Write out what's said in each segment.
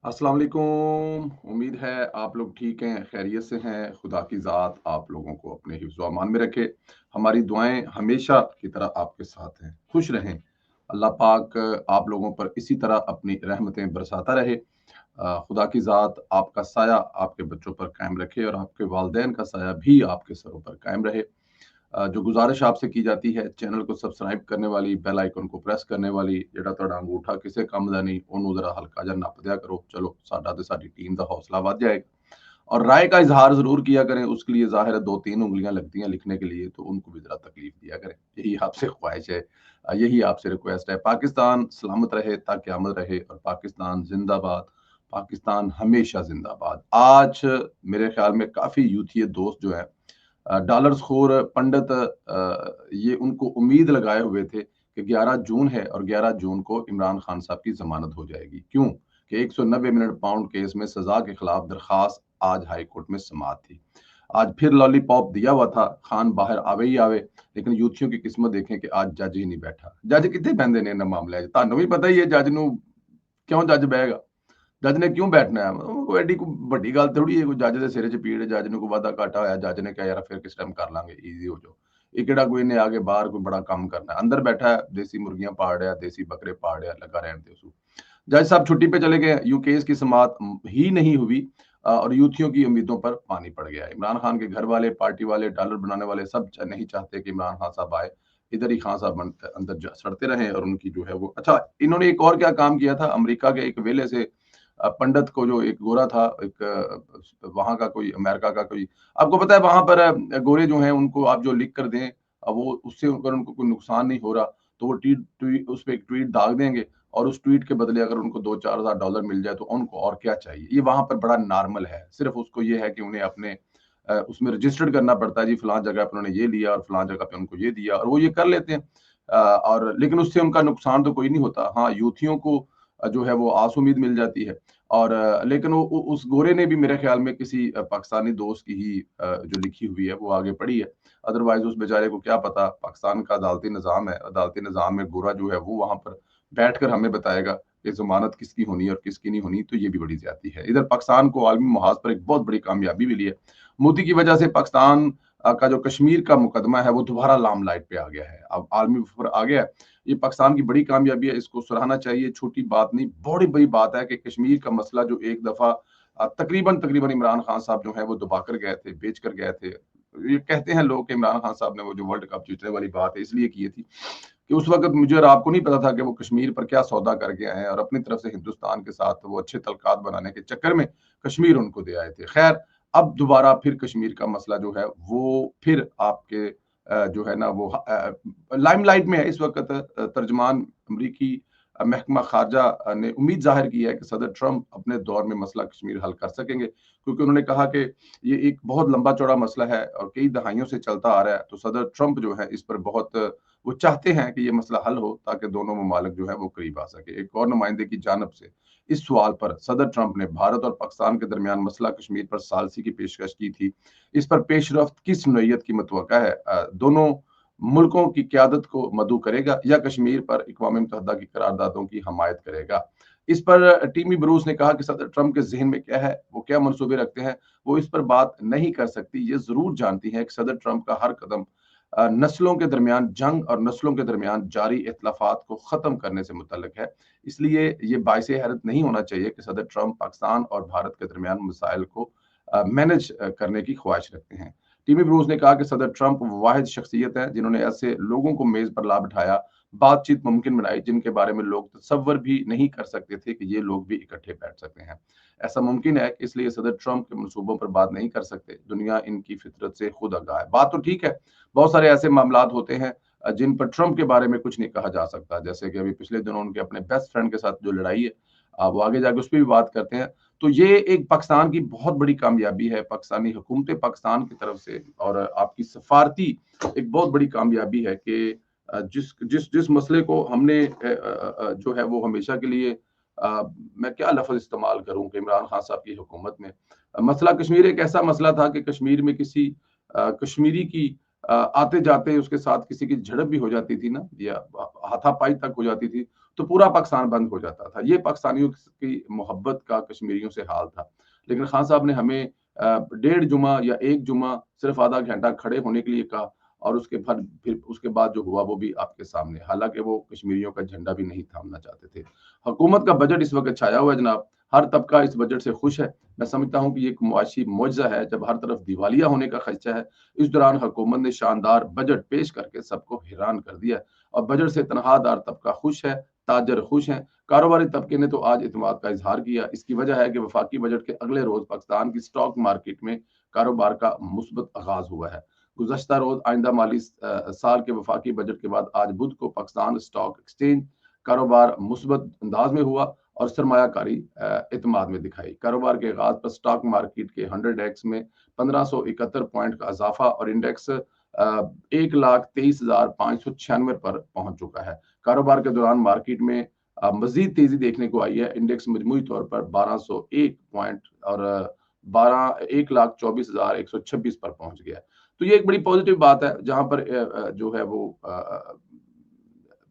अस्सलाम वालेकुम। उम्मीद है आप लोग ठीक हैं, खैरियत से हैं। खुदा की ज़ात आप लोगों को अपने हिफ्ज़ व अमान में रखे। हमारी दुआएँ हमेशा की तरह आपके साथ हैं। खुश रहें। अल्लाह पाक आप लोगों पर इसी तरह अपनी रहमतें बरसाता रहे। खुदा की ज़ात आपका साया आपके बच्चों पर कायम रखे और आपके वालिदैन का साया भी आपके सरों पर कायम रहे। जो गुज़ारिश आपसे की जाती है, चैनल को सब्सक्राइब करने वाली, बेल आइकन को प्रेस करने वाली, ਜਿਹੜਾ ਤੁਹਾਡਾ ਅੰਗੂਠਾ ਕਿਸੇ ਕੰਮ ਦਾ ਨਹੀਂ, ਉਹਨੂੰ ज़रा हल्का ਜਿਹਾ नप दिया करो। चलो साडा ते साडी टीम का हौसला बढ़ जाएगा। और राय का इज़हार ज़रूर किया करें, उसके लिए ज़ाहिर है 2-3 उँगलियाँ लगती हैं लिखने के लिए, तो उनको भी ज़रा तकलीफ़ दिया करें। यही आपसे ख़्वाहिश है, यही आपसे रिक्वेस्ट है। पाकिस्तान सलामत रहे ता क़यामत रहे और पाकिस्तान ज़िंदाबाद, पाकिस्तान हमेशा ज़िंदाबाद। आज मेरे ख़्याल में काफ़ी यूथिये दोस्त जो हैं डॉलर्स खोर पंडित ये उनको उम्मीद लगाए हुए थे कि 11 जून है और 11 जून को इमरान खान साहब की ज़मानत हो जाएगी। क्यों? कि 190 मिनट पाउंड केस में सज़ा के खिलाफ दरख्वास्त आज हाई कोर्ट में समाअत थी। आज फिर लॉलीपॉप दिया हुआ था, खान बाहर आवे ही आवे, लेकिन यूथियों की किस्मत देखें कि आज जज ही नहीं बैठा। जज कित्थे बहिंदे ने इन्हां मामलिਆਂ 'ਚ? ਤੁਹਾਨੂੰ ਵੀ ਪਤਾ ਹੀ ਹੈ ਜੱਜ ਨੂੰ ਕਿਉਂ ਜੱਜ ਬਹਿਗਾ। ਜੱਜ ਨੇ ਕਿਉਂ ਬੈਠਣਾ ਹੈ? ਕੋਈ ਐਡੀ ਕੋਈ ਵੱਡੀ ਗੱਲ ਥੋੜੀ ਹੈ, ਕੋਈ ਜੱਜ ਦੇ ਸਿਰੇ 'ਚ ਪੀੜ, ਜੱਜ ਨੂੰ ਕੋਈ ਵਾਧਾ ਘਾਟਾ ਹੋਇਆ, ਜੱਜ ਨੇ ਕਿਹਾ ਯਾਰ ਫਿਰ ਕਿਸ ਟਾਈਮ ਕਰ ਲਾਂਗੇ, ਈਜ਼ੀ ਹੋ ਜਾਓ। ਇਹ ਕਿਹੜਾ ਕੋਈ ਇਹਨੇ ਆ ਕੇ ਬਾਹਰ ਕੋਈ ਬੜਾ ਕੰਮ ਕਰਨਾ है। अंदर बैठा है, देसी मुर्गियां पाड़ रहा है, देसी बकरे पाड़ रहा है, लगा रहने दे उसको। जज साहब छुट्टी पे चले गए, यूं केस की समाअत ही नहीं हुई और यूथियों की उम्मीदों पर पानी पड़ गया। इमरान खान के घर वाले, पार्टी वाले, डॉलर बनाने वाले सब नहीं चाहते कि इमरान खान साहब आए। इधर ही खान साहब अंदर सड़ते रहे और उनकी जो है वो अच्छा, इन्होंने एक और क्या काम किया था, अमेरिका के एक वेले से पंडित को, जो एक गोरा था, एक वहां का कोई, अमेरिका का कोई, आपको पता है वहां पर गोरे जो हैं उनको आप जो लिख कर दें, वो उससे अगर उनको कोई नुकसान नहीं हो रहा तो वो ट्वीट उस पर एक ट्वीट दाग देंगे और उस ट्वीट के बदले अगर उनको 2-4 हज़ार डॉलर मिल जाए तो उनको और क्या चाहिए। ये वहां पर बड़ा नॉर्मल है। सिर्फ उसको ये है कि उन्हें अपने उसमें रजिस्टर्ड करना पड़ता है, जी फलां जगह पर उन्होंने ये लिया और फलां जगह पे उनको ये दिया, और वो ये कर लेते हैं। और लेकिन उससे उनका नुकसान तो कोई नहीं होता। हाँ, यूथियों को जो है वो आस उम्मीद मिल जाती है। और लेकिन वो उस गोरे ने भी मेरे ख्याल में किसी पाकिस्तानी दोस्त की ही जो लिखी हुई है वो आगे पढ़ी है। अदरवाइज उस बेचारे को क्या पता। पाकिस्तान का अदालती निज़ाम है, अदालती निज़ाम में गोरा जो है वो वहां पर बैठकर हमें बताएगा कि जमानत किसकी होनी है और किसकी नहीं होनी, तो ये भी बड़ी ज्यादती है। इधर पाकिस्तान को आलमी मुहाज पर एक बहुत बड़ी कामयाबी मिली है। मोदी की वजह से पाकिस्तान का जो कश्मीर का मुकदमा है वो दोबारा लामलाइट पे आ गया है, अब आलमी पर आ गया है। ये पाकिस्तान की बड़ी कामयाबी है, इसको सराहना चाहिए। छोटी बात नहीं, बड़ी बड़ी बात है कि कश्मीर का मसला जो एक दफा तकरीबन तकरीबन इमरान खान साहब जो है वो दबा कर गए थे, बेच कर गए थे। ये कहते हैं लोग कि इमरान खान साहब ने वो जो वर्ल्ड कप जीतने वाली बात है इसलिए की थी कि उस वक्त मुझे और आपको नहीं पता था कि वो कश्मीर पर क्या सौदा करके आए हैं, और अपनी तरफ से हिंदुस्तान के साथ वो अच्छे तलकात बनाने के चक्कर में कश्मीर उनको दे आए थे। खैर, अब दोबारा फिर कश्मीर का मसला जो है वो फिर आपके जो है ना वो लाइमलाइट में है इस वक्त। तर्जमान अमरीकी महकमा खारजा ने उम्मीद जाहिर की है कि सदर ट्रंप अपने दौर में मसला कश्मीर हल कर सकेंगे, क्योंकि उन्होंने कहा कि ये एक बहुत लंबा चौड़ा मसला है और कई दहाइयों से चलता आ रहा है। तो सदर ट्रंप जो है इस पर बहुत वो चाहते हैं कि ये मसला हल हो ताकि दोनों ममालिक जो है वो करीब आ सके। एक और नुमाइंदे की जानब से इस सवाल पर सदर ट्रंप ने भारत और पाकिस्तान के दरमियान मसला कश्मीर पर सालसी की पेशकश की थी। इस पर पेशरफ्त किस नौइयत की मतवक्का है? दोनों मुल्कों की क्यादत को मदऊ करेगा या कश्मीर पर अक़वाम मुत्तहिदा की करारदादों की हमायत करेगा? इस पर टीमी ब्रूस ने कहा कि सदर ट्रंप के ज़हन में क्या है, वो क्या मंसूबे रखते हैं, वो इस पर बात नहीं कर सकती। ये ज़रूर जानती हैं कि सदर ट्रंप का हर कदम नस्लों के दरमियान जंग और नस्लों के दरमियान जारी इख्तिलाफात को ख़त्म करने से मुतल्लिक है। इसलिए ये बाइसे हैरत नहीं होना चाहिए कि सदर ट्रंप पाकिस्तान और भारत के दरमियान मसाइल को मैनेज करने की ख्वाहिश रखते हैं। टीमी ब्रूस ने कहा कि सदर ट्रंप वाहिद शख्सियत है जिन्होंने ऐसे लोगों को मेज पर ला बिठाया, बातचीत मुमकिन बनाई जिनके बारे में लोग तसव्वुर भी नहीं कर सकते थे कि ये लोग भी इकट्ठे बैठ सकते हैं। ऐसा मुमकिन है, इसलिए सदर ट्रंप के मंसूबों पर बात नहीं कर सकते। दुनिया इनकी फितरत से खुद आगाह है। बात तो ठीक है, बहुत सारे ऐसे मामलात होते हैं जिन पर ट्रंप के बारे में कुछ नहीं कहा जा सकता। जैसे कि अभी पिछले दिनों उनके अपने बेस्ट फ्रेंड के साथ जो लड़ाई है, वो आगे जाके उस पर भी बात करते हैं। तो ये एक पाकिस्तान की बहुत बड़ी कामयाबी है, पाकिस्तानी हुकूमत पाकिस्तान की तरफ से, और आपकी सफारती एक बहुत बड़ी कामयाबी है कि जिस जिस जिस मसले को हमने जो है वो हमेशा के लिए मैं क्या लफ्ज़ इस्तेमाल करूं कि इमरान खान साहब की हुकूमत में मसला कश्मीर एक ऐसा मसला था कि कश्मीर में किसी कश्मीरी की आते जाते उसके साथ किसी की झड़प भी हो जाती थी ना, या हाथापाई तक हो जाती थी, तो पूरा पाकिस्तान बंद हो जाता था। ये पाकिस्तानियों की मोहब्बत का कश्मीरियों से हाल था। लेकिन खान साहब ने हमें डेढ़ जुमा या एक जुमा सिर्फ आधा घंटा खड़े होने के लिए कहा, और फिर उसके बाद जो हुआ वो भी आपके सामने। हालांकि वो कश्मीरियों का झंडा भी नहीं थामना चाहते थे। हुकूमत का बजट इस वक्त छाया हुआ है जनाब, हर तबका इस बजट से खुश है। मैं समझता हूँ कि ये एक मुआशी मुआवजा है जब हर तरफ दिवालिया होने का खदशा है। इस दौरान हुकूमत ने शानदार बजट पेश करके सबको हैरान कर दिया है, और बजट से तनख्वाहदार तबका खुश है, ताजर खुश हैं। कारोबारी तबके ने तो आज इत्मीनान का इजहार किया। इसकी वजह है कि वफाकी बजट के अगले रोज पाकिस्तान की स्टॉक मार्केट में कारोबार का मुस्बत आगाज हुआ है। गुज़श्ता रोज आइंदा माली साल के वफाकी बजट के बाद आज बुध को पाकिस्तान स्टॉक एक्सचेंज कारोबार मुस्बत अंदाज में हुआ और सरमायाकारी इत्मीनान में दिखाई। कारोबार के आगाज पर स्टॉक मार्केट के 100x में 1571 पॉइंट का इजाफा और इंडेक्स 1,23,596 पर पहुंच चुका है। कारोबार के दौरान मार्केट में मजीद तेजी देखने को आई है। इंडेक्स मजमूई तौर पर 1201 पॉइंट और 1,24,126 पर पहुंच गया। तो ये एक बड़ी पॉजिटिव बात है, जहां पर जो है वो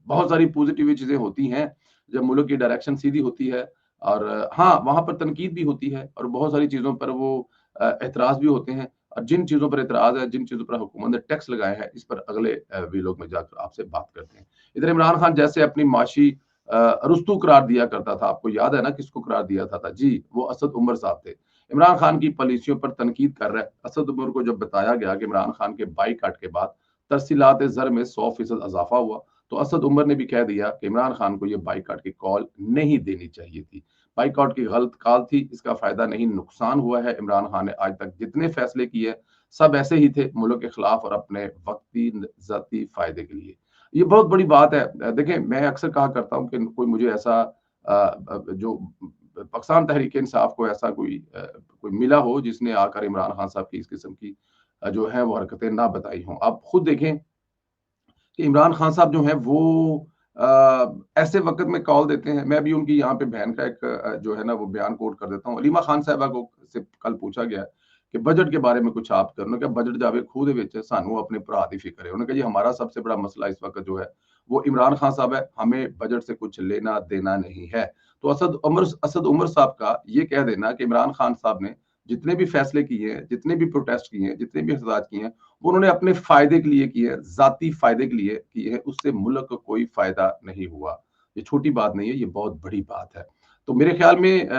बहुत सारी पॉजिटिव चीजें होती हैं जब मुल्क की डायरेक्शन सीधी होती है। और हाँ, वहां पर तनकीद भी होती है और बहुत सारी चीजों पर वो एतराज भी होते हैं। और जिन चीजों पर एतराज है, जिन चीजों पर हुकूमत ने टैक्स लगाए हैं, इस पर अगले वीलॉग में जाकर आपसे बात करते हैं। इधर इमरान खान जैसे अपनी माशी रुस्तू करार दिया करता था, आपको याद है ना किसको करार दिया था जी, वो असद उमर साहब थे। इमरान खान की पॉलिसियों पर तनकीद कर रहा है। असद उमर को जब बताया गया कि इमरान खान के बाईकाट के बाद तरसीलात ज़र में 100% इजाफा हुआ, तो असद उमर ने भी कह दिया कि इमरान खान को ये बाईकाट की कॉल नहीं देनी चाहिए थी। बाईकाट की गलत कॉल थी, इसका फायदा नहीं नुकसान हुआ है। इमरान खान ने आज तक जितने फैसले किए सब ऐसे ही थे, मुल्क के खिलाफ और अपने वक्ती ज़ाती फायदे के लिए। ये बहुत बड़ी बात है। देखें, मैं अक्सर कहा करता हूँ कि कोई मुझे ऐसा जो पाकिस्तान तहरीक इंसाफ को ऐसा कोई मिला हो जिसने आकर इमरान खान साहब की इस किस्म की जो है वो हरकतें ना बताई हों। आप खुद देखें कि इमरान खान साहब जो हैं वो ऐसे वक्त में कॉल देते हैं। मैं भी उनकी यहाँ पे बहन का एक जो है ना वो बयान कोट कर देता हूँ। अलीमा खान साहबा को से कल पूछा गया कि बजट के बारे में कुछ आप करो। उन्होंने कहा बजट जावे खूह दे विच सानू अपने भरा दी फिक्र है। उन्होंने कहा जी हमारा सबसे बड़ा मसला इस वक्त जो है वो इमरान खान साहब है, हमें बजट से कुछ लेना देना नहीं है। तो असद उमर साहब का ये कह देना कि इमरान खान साहब ने जितने भी फैसले किए हैं, जितने भी प्रोटेस्ट किए हैं, जितने भी एहतजाज किए हैं, वो उन्होंने अपने फायदे के लिए किए हैं, जाती फायदे के लिए किए हैं, उससे मुल्क को कोई फायदा नहीं हुआ। ये छोटी बात नहीं है, ये बहुत बड़ी बात है। तो मेरे ख्याल में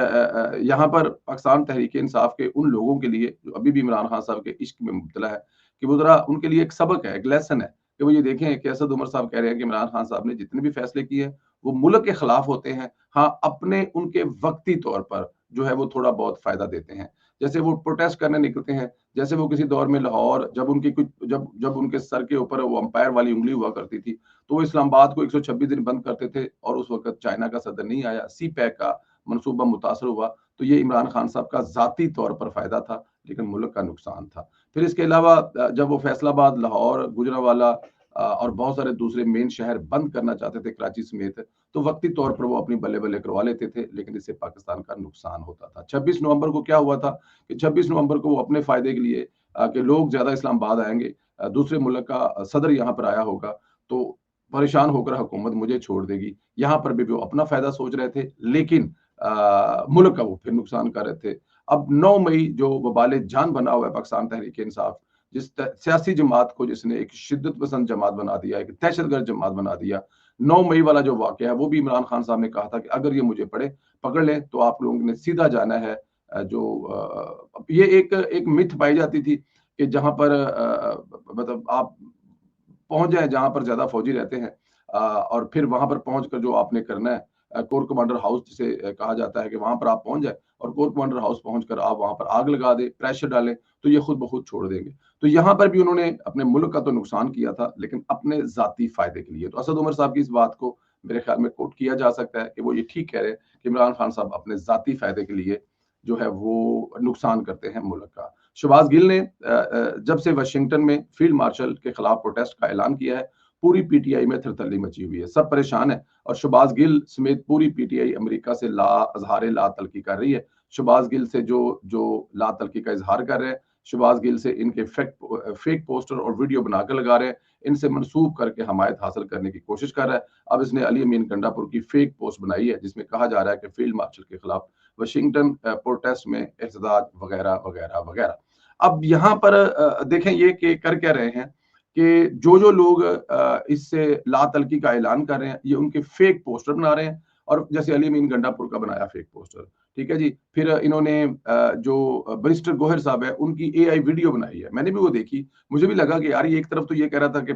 यहाँ पर पाकिस्तान तहरीक इंसाफ के उन लोगों के लिए जो अभी भी इमरान खान साहब के इश्क में मुब्तला है, कि वो जरा उनके लिए एक सबक है, एक लेसन है, कि वो ये देखें कि असद उमर साहब कह रहे हैं कि इमरान खान साहब ने जितने भी फैसले किए हैं वो मुल्क के खिलाफ होते हैं। हाँ, अपने उनके वक्ती तौर पर जो है वो थोड़ा बहुत फायदा देते हैं। जैसे वो प्रोटेस्ट करने निकलते हैं, जैसे वो किसी दौर में लाहौर जब उनकी कुछ जब उनके सर के ऊपर वो अंपायर वाली उंगली हुआ करती थी, तो वो इस्लामाबाद को 126 दिन बंद करते थे और उस वक्त चाइना का सदर नहीं आया, सी पैक का मनसूबा मुतासर हुआ। तो ये इमरान खान साहब का जाती तौर पर फायदा था, लेकिन मुल्क का नुकसान था। फिर इसके अलावा जब वो फैसलाबाद, लाहौर, गुजरांवाला और बहुत सारे दूसरे मेन शहर बंद करना चाहते थे, कराची समेत, तो वक्ती तौर पर वो अपनी बल्ले बल्ले करवा लेते थे, लेकिन इससे पाकिस्तान का नुकसान होता था। 26 नवंबर को क्या हुआ था कि 26 नवंबर को वो अपने फायदे के लिए कि लोग ज्यादा इस्लामाबाद आएंगे, दूसरे मुल्क का सदर यहाँ पर आया होगा, तो परेशान होकर हुकूमत मुझे छोड़ देगी, यहाँ पर भी वो अपना फायदा सोच रहे थे, लेकिन मुल्क का वो फिर नुकसान कर रहे थे। अब 9 मई जो वबाले जान बना हुआ है पाकिस्तान तहरीक इंसाफ, जिस सियासी जमात को जिसने एक शिद्दत पसंद जमात बना दिया, एक दहशतगर्द जमात बना दिया, 9 मई वाला जो वाक़या है वो भी इमरान खान साहब ने कहा था कि अगर ये मुझे पकड़ लें तो आप लोगों ने सीधा जाना है। ये एक मिथ पाई जाती थी कि जहां पर मतलब आप पहुंच जाए जहां पर ज्यादा फौजी रहते हैं, और फिर वहां पर पहुंच कर जो आपने करना है, कोर कमांडर हाउस जिसे कहा जाता है, कि वहां पर आप पहुंच जाए और कोर कमांडर हाउस पहुंचकर आप वहां पर आग लगा दे, प्रेशर डालें, तो ये खुद ब खुद छोड़ देंगे। तो यहाँ पर भी उन्होंने अपने मुल्क का तो नुकसान किया था, लेकिन अपने जाती फायदे के लिए। तो असद उमर साहब की इस बात को मेरे ख्याल में कोट किया जा सकता है कि वो ये ठीक कह रहे हैं कि इमरान खान साहब अपने जाती फायदे के लिए जो है वो नुकसान करते हैं मुल्क का। शहबाज गिल ने जब से वाशिंगटन में फील्ड मार्शल के खिलाफ प्रोटेस्ट का ऐलान किया है, पूरी पीटीआई में थरथल्ली मची हुई है, सब परेशान है, और शहबाज गिल समेत पूरी पीटीआई अमेरिका से ला तलकी कर रही है। शहबाज गिल से जो जो ला तलकी का इजहार कर रहे हैं, शहबाज गिल से इनके फेक पोस्टर और वीडियो बनाकर लगा रहे हैं, इनसे मंसूब करके हमायत हासिल करने की कोशिश कर रहा है। अब इसने अली अमीन गंडापुर की फेक पोस्ट बनाई है जिसमें कहा जा रहा है कि फील्ड मार्शल के खिलाफ वाशिंगटन प्रोटेस्ट में एहतजाज वगैरह वगैरह वगैरह। अब यहाँ पर देखें ये कि कर क्या रहे हैं कि जो लोग इससे लातलकी का ऐलान कर रहे हैं, ये उनके फेक पोस्टर बना रहे हैं, और जैसे अली अमीन गंडापुर का बनाया फेक पोस्टर, ठीक है जी। फिर इन्होंने जो बैरिस्टर गोहर साहब है उनकी एआई वीडियो बनाई है, मैंने भी वो देखी। मुझे भी लगा कि यार ये एक तरफ तो ये कह रहा था कि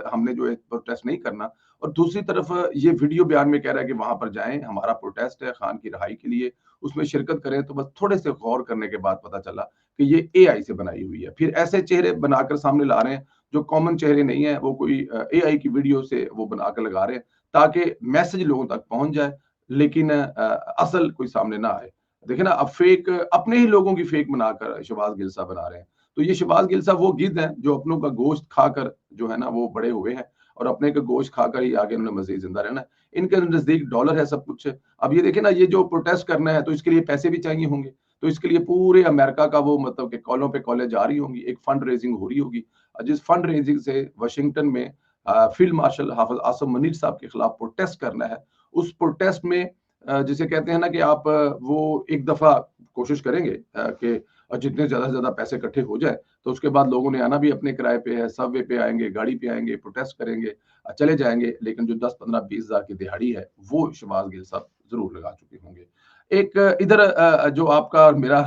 हमने जो है प्रोटेस्ट नहीं करना, और दूसरी तरफ ये वीडियो बयान में कह रहा है कि वहां पर जाएं, हमारा प्रोटेस्ट है खान की रिहाई के लिए, उसमें शिरकत करें। तो बस थोड़े से गौर करने के बाद पता चला कि ये एआई से बनाई हुई है। फिर ऐसे चेहरे बनाकर सामने ला रहे हैं जो कॉमन चेहरे नहीं है, वो कोई एआई की वीडियो से वो बनाकर लगा रहे हैं ताकि मैसेज लोगों तक पहुंच जाए, लेकिन असल कोई सामने ना आए। देखिए ना, अब फेक अपने ही लोगों की फेक बनाकर शहबाज गिल साहब बना रहे हैं। तो ये शहबाज गिल साहब वो गिद्ध हैं जो अपनों का गोश्त खाकर जो है ना वो बड़े हुए हैं, और अपने का गोश्त खाकर ही आगे उन्होंने मजीद जिंदा रहना है। इनके नजदीक डॉलर है, सब कुछ है। अब ये देखिए ना, ये जो प्रोटेस्ट करना है तो इसके लिए पैसे भी चाहिए होंगे, तो इसके लिए पूरे अमेरिका का वो मतलब कि कॉलों पे कॉलें जा रही होंगी, एक फंड रेजिंग हो रही होगी। जिस फंड रेजिंग से वाशिंगटन में फील्ड मार्शल हाफिज आसम मुनीर साहब के खिलाफ प्रोटेस्ट करना है, उस प्रोटेस्ट में जिसे कहते हैं ना कि आप वो एक दफा कोशिश करेंगे कि जितने ज्यादा से ज्यादा पैसे इकट्ठे हो जाए, तो उसके बाद लोगों ने आना भी अपने किराए पे है, सबवे पे आएंगे, गाड़ी पे आएंगे, प्रोटेस्ट करेंगे, चले जाएंगे। लेकिन जो 10-15-20 हज़ार की दिहाड़ी है वो शहबाज गिल साहब जरूर लगा चुके होंगे। एक इधर जो आपका और मेरा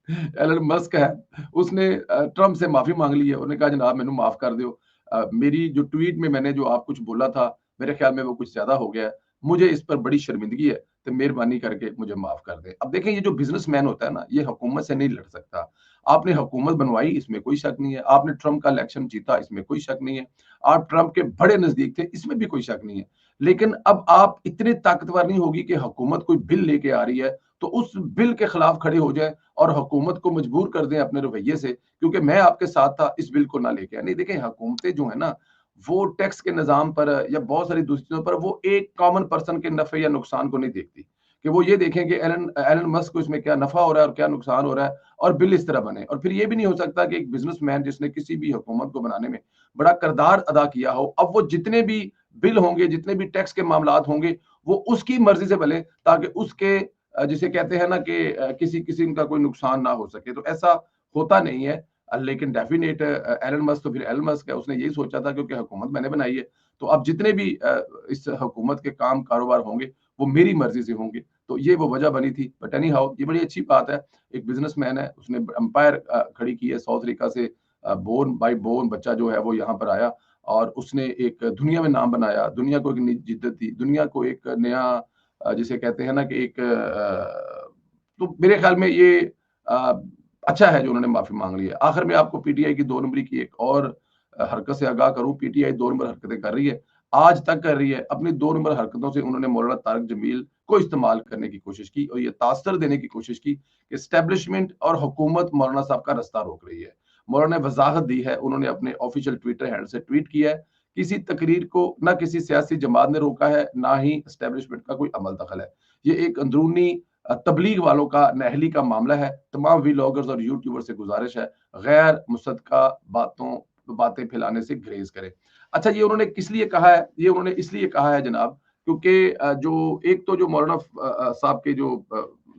एलन मस्क है, उसने ट्रम्प से माफी मांग ली है। उन्होंने कहा जनाब मैंने माफ कर दो, मेरी जो ट्वीट में मैंने जो आप कुछ बोला था, मेरे ख्याल में वो कुछ ज्यादा हो गया है, मुझे इस पर बड़ी शर्मिंदगी है, तो मेहरबानी करके मुझे माफ कर दें। अब देखें, ये जो बिजनेसमैन होता है ना, ये हुकूमत से नहीं लड़ सकता। आपने हुकूमत बनवाई, इसमें कोई शक नहीं है। आपने ट्रम्प का इलेक्शन जीता, इसमें कोई शक नहीं है। आप ट्रम्प के बड़े नजदीक थे, इसमें भी कोई शक नहीं है। लेकिन अब आप इतने ताकतवर नहीं होगी कि हुकूमत कोई बिल लेके आ रही है तो उस बिल के खिलाफ खड़े हो जाए और हुकूमत को मजबूर कर दें अपने रवैये से, क्योंकि मैं आपके साथ था, इस बिल को ना लेके आए। नहीं, देखें, हुकूमतें जो है ना, वो टैक्स के निजाम पर या बहुत सारी दूसरी चीजों पर वो एक कॉमन पर्सन के नफे या नुकसान को नहीं देखती, कि वो ये देखें कि एलन एलन मस्क को इसमें क्या नफा हो रहा है और क्या नुकसान हो रहा है, और बिल इस तरह बने। और फिर ये भी नहीं हो सकता कि एक बिजनेसमैन जिसने किसी भी हुकूमत को बनाने में बड़ा किरदार अदा किया हो, अब वो जितने भी बिल होंगे, जितने भी टैक्स के मामलात होंगे, वो उसकी मर्जी से बने, ताकि उसके जिसे कहते हैं ना कि किसी किसी का कोई नुकसान ना हो सके। तो ऐसा होता नहीं है। लेकिन डेफिनेट एलन मस्क तो फिर एलन मस्क है, उसने यही सोचा था क्योंकि हुकूमत मैंने बनाई है, तो अब जितने भी इस हुकूमत के काम कारोबार होंगे वो मेरी मर्जी से होंगे। तो ये वो वजह बनी थी। बट एनी हाउ, ये बड़ी अच्छी बात है। एक बिजनेसमैन है, उसने अंपायर खड़ी की है, साउथ अफ्रीका से बोर्न बाई बोर्न बच्चा जो है वो यहाँ पर आया, और उसने एक दुनिया में नाम बनाया, दुनिया को एक नई जिद्दत दी, दुनिया को एक नया जिसे कहते हैं ना कि एक तो मेरे ख्याल में ये अ, अच्छा है जो उन्होंने माफी मांग ली है। आखिर में आपको पीटीआई की 2 नंबरी की एक और हरकत से आगाह करूं। पीटीआई 2 नंबर हरकतें कर रही है, आज तक कर रही है। अपनी 2 नंबर हरकतों से उन्होंने मौलाना तारिक जमील को इस्तेमाल करने की कोशिश की और ये तासर देने की कोशिश की कि एस्टेब्लिशमेंट और हुकूमत मौलाना साहब का रास्ता रोक रही है। मौलाना ने वजाहत दी है, उन्होंने अपने ऑफिशियल ट्विटर हैंडल से ट्वीट किया है, किसी तकरीर को ना किसी सियासी जमात ने रोका है, ना ही एस्टेब्लिशमेंट का कोई अमल दखल है। ये एक अंदरूनी तबलीग वालों का नहली का मामला है। तमाम वीलॉगर्स और यूट्यूबर से गुजारिश है, गैर मुसद्दका बातें फैलाने से ग्रेज करें। अच्छा, ये उन्होंने किस लिए कहा है? ये उन्होंने इसलिए कहा है जनाब, क्योंकि जो एक तो जो मौलाना साहब के जो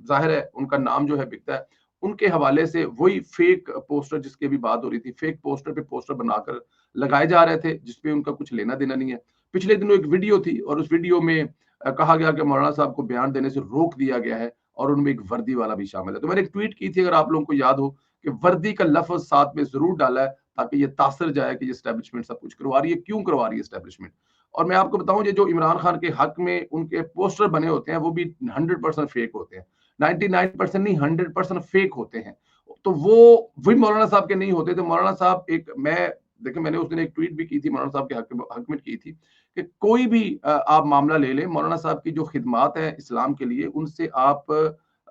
जाहिर है उनका नाम जो है बिकता है, उनके हवाले से वही फेक पोस्टर जिसकी भी बात हो रही थी, फेक पोस्टर पे पोस्टर बनाकर लगाए जा रहे थे जिसपे उनका कुछ लेना देना नहीं है। पिछले दिनों एक वीडियो थी और उस वीडियो में कहा गया कि मौलाना साहब को बयान देने से रोक दिया गया है, और उनमें एक वर्दी वाला भी शामिल है। तो मैंने एक ट्वीट की थी, अगर आप लोगों को याद हो, कि वर्दी का लफ्ज साथ में जरूर डाला है ताकि ये तासर जाए कि ये एस्टेब्लिशमेंट सब कुछ करवा रही है। क्यों करवा रही है एस्टेब्लिशमेंट? और मैं आपको बताऊं, ये जो इमरान खान के हक में उनके पोस्टर बने होते हैं वो भी 100% फेक होते हैं। 99% नहीं, 100% फेक होते हैं। तो वो वही मौलाना साहब के नहीं होते। तो मौलाना साहब एक मैं देखिए, मैंने उस दिन एक ट्वीट भी की थी मौलाना साहब के हक में की थी कि कोई भी आप मामला ले लें, मौलाना साहब की जो खिदमात है इस्लाम के लिए, उनसे आप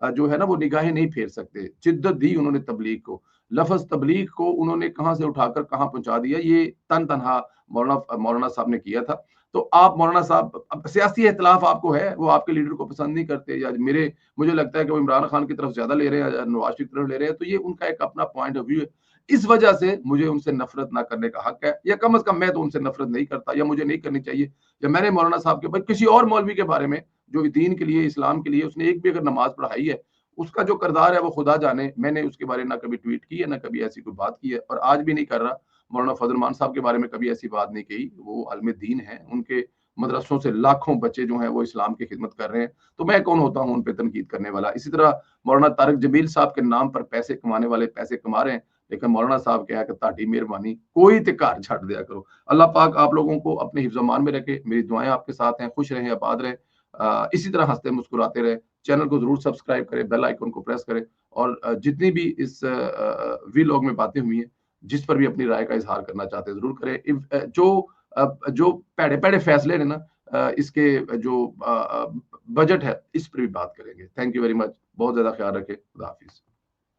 जो है ना वो निगाहें नहीं फेर सकते। जिद्दत दी उन्होंने तबलीग को, लफ्ज तबलीग को उन्होंने कहां से उठाकर कहां पहुंचा दिया, ये तन तनहा मौलाना मौलाना साहब ने किया था। तो आप मौलाना साहब, अब सियासी इख्तिलाफ आपको है, वो आपके लीडर को पसंद नहीं करते, या मुझे लगता है कि वो इमरान खान की तरफ ज्यादा ले रहे हैं या नवाज शरीफ की तरफ ले रहे हैं, तो ये उनका एक अपना पॉइंट ऑफ व्यू है। इस वजह से मुझे उनसे नफरत ना करने का हक है, या कम से कम मैं तो उनसे नफरत नहीं करता, या मुझे नहीं करनी चाहिए। या मैंने मौलाना साहब के ऊपर किसी और मौलवी के बारे में जो दीन के लिए, इस्लाम के लिए उसने एक भी अगर नमाज पढ़ाई है, उसका जो किरदार है वो खुदा जाने, मैंने उसके बारे में ना कभी ट्वीट की है, ना कभी ऐसी कोई बात की है, और आज भी नहीं कर रहा। मौलाना फजल मान साहब के बारे में कभी ऐसी बात नहीं कही, वो आलिम दीन है, उनके मदरसों से लाखों बच्चे जो हैं वो इस्लाम की खिदमत कर रहे हैं, तो मैं कौन होता हूँ उन पे तनकीद करने वाला। इसी तरह मौलाना तारिक जमील साहब के नाम पर पैसे कमाने वाले पैसे कमा रहे हैं, लेकिन मौलाना साहब क्या है कि ताटी मेहरबानी, कोई ते घर छड़ दिया करो। अल्लाह पाक आप लोगों को अपने हिफ्ज़ मान में रखे, मेरी दुआएं आपके साथ हैं, खुश रहें, आबाद रहें, इसी तरह हंसते मुस्कुराते रहे। चैनल को जरूर सब्सक्राइब करें, बेल आइकन को प्रेस करें, और जितनी भी इस वीलॉग में बातें हुई हैं, जिस पर भी अपनी राय का इजहार करना चाहते हैं जरूर करें। जो पैड़े पैड़े फैसले ने ना, इसके जो बजट है, इस पर भी बात करेंगे। थैंक यू वेरी मच, बहुत ज्यादा ख्याल रखें, खुदा हाफिज।